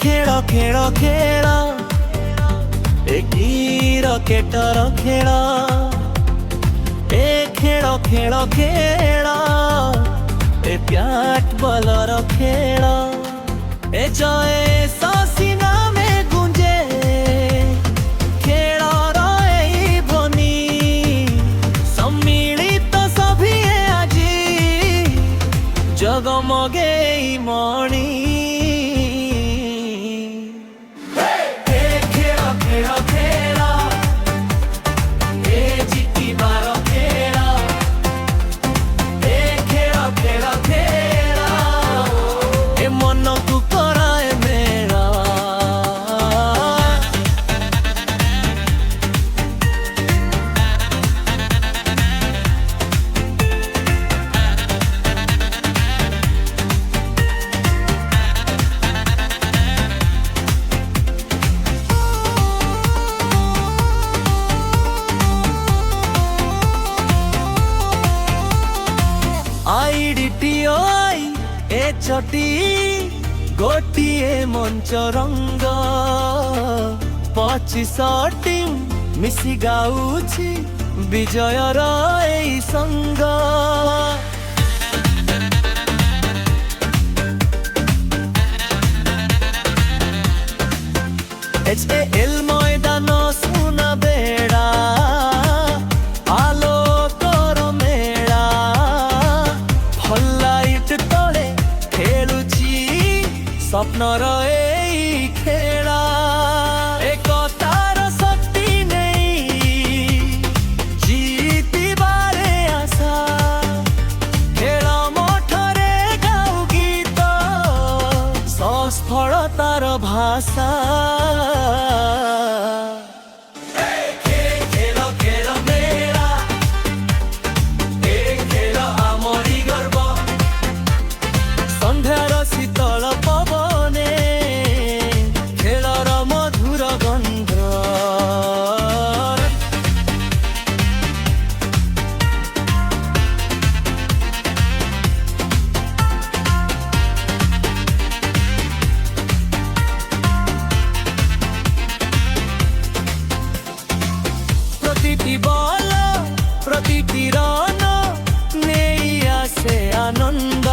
खेल खेल खेल ए रकेटर खेल ए खेल खेल खेल ए ब्याट बॉलर खेल ए जय ससीना में गुंजे खेल रही ध्वनि सम्मिलित सभी আজি जगमगे मणि चटी गोटिए मंच रंग 25 टीम मिसी गाउछि विजयर एई संग HAL मैदान सुना बेड़ा आलोकर मेला फलाइट तले स्वप्नर एई खेला एकतार शक्ति नहीं जीतिबारे आशा खेल मठरे गाऊ गीत सफलतार भाषा बल प्रतिटी रन नहीं आसे आनंद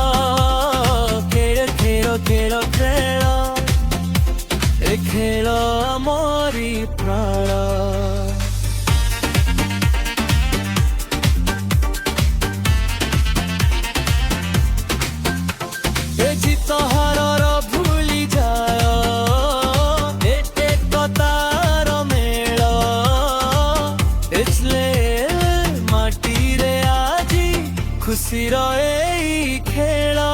खेल खेल खेल खेल ए खेल मोरी प्राण ए जीत हार भूली जाय एकतार मेल माटी रे आजी खुशी रही खेला।